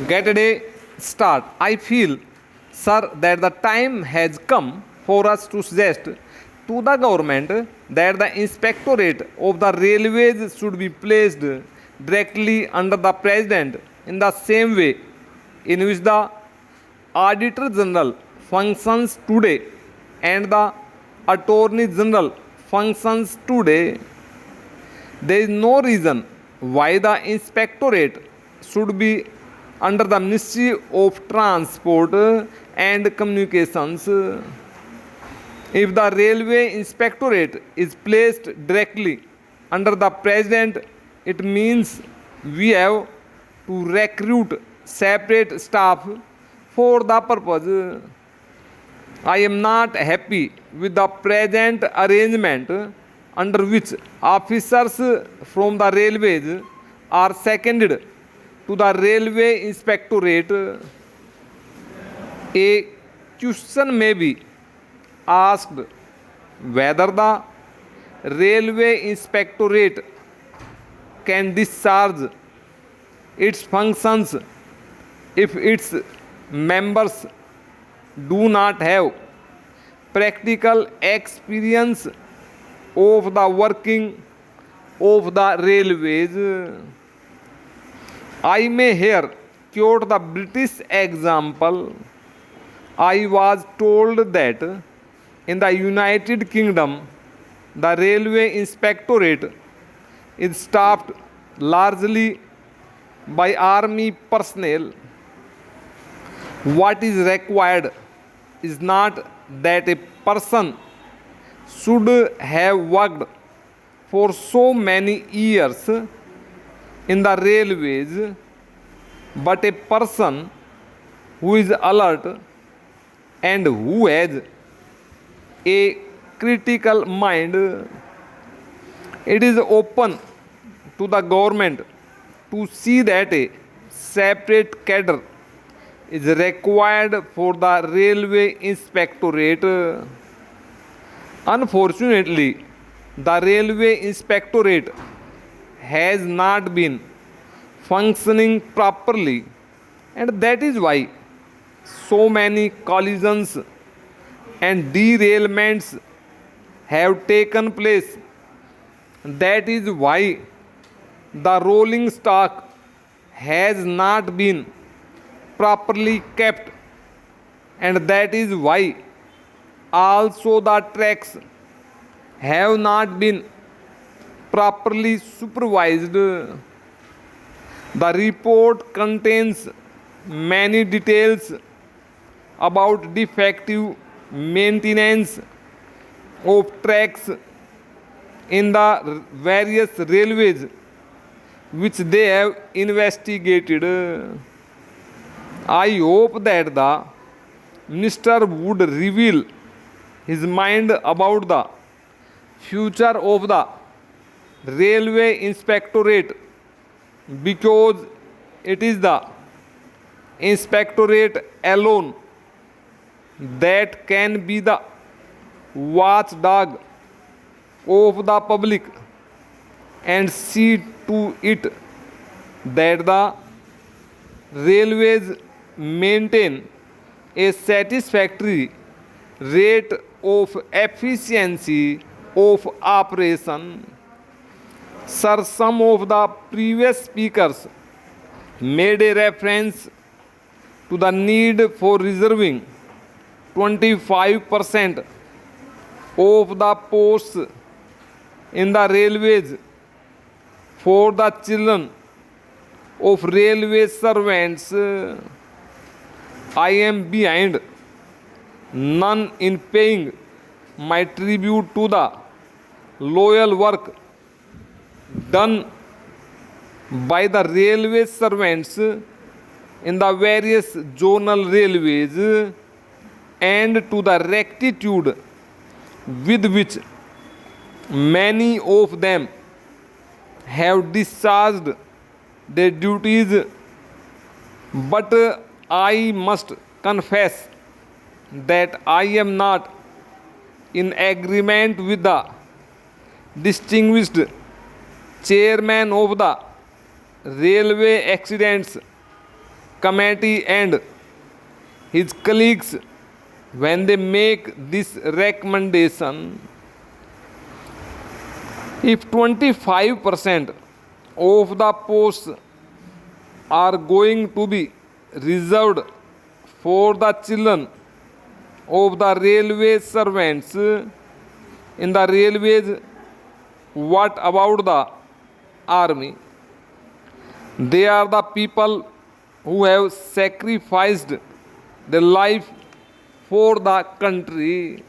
Get a day start. I feel, sir, that the time has come for us to suggest to the government that the inspectorate of the railways should be placed directly under the president in the same way in which the auditor general functions today and the attorney general functions today. There is no reason why the inspectorate should be under the Ministry of Transport and Communications. If the railway inspectorate is placed directly under the president, it means we have to recruit separate staff for the purpose. I am not happy with the present arrangement under which officers from the railways are seconded to the railway inspectorate. A question may be asked whether the railway inspectorate can discharge its functions if its members do not have practical experience of the working of the railways. I may here quote the British example. I was told that in the United Kingdom, the railway inspectorate is staffed largely by army personnel. What is required is not that a person should have worked for so many years in the railways, but a person who is alert and who has a critical mind. It is open to the government to see that a separate cadre is required for the railway inspectorate. Unfortunately, the railway inspectorate has not been functioning properly, and that is why so many collisions and derailments have taken place. That is why the rolling stock has not been properly kept, and that is why also the tracks have not been properly supervised. The report contains many details about defective maintenance of tracks in the various railways which they have investigated. I hope that the minister would reveal his mind about the future of the railway inspectorate, because it is the inspectorate alone that can be the watchdog of the public and see to it that the railways maintain a satisfactory rate of efficiency of operation. Sir, some of the previous speakers made a reference to the need for reserving 25% of the posts in the railways for the children of railway servants. I am behind none in paying my tribute to the loyal work done by the railway servants in the various zonal railways, and to the rectitude with which many of them have discharged their duties. But I must confess that I am not in agreement with the distinguished chairman of the Railway Accidents committee and his colleagues when they make this recommendation, if 25% of the posts are going to be reserved for the children of the railway servants in the railways, what about the army? They are the people who have sacrificed their life for the country.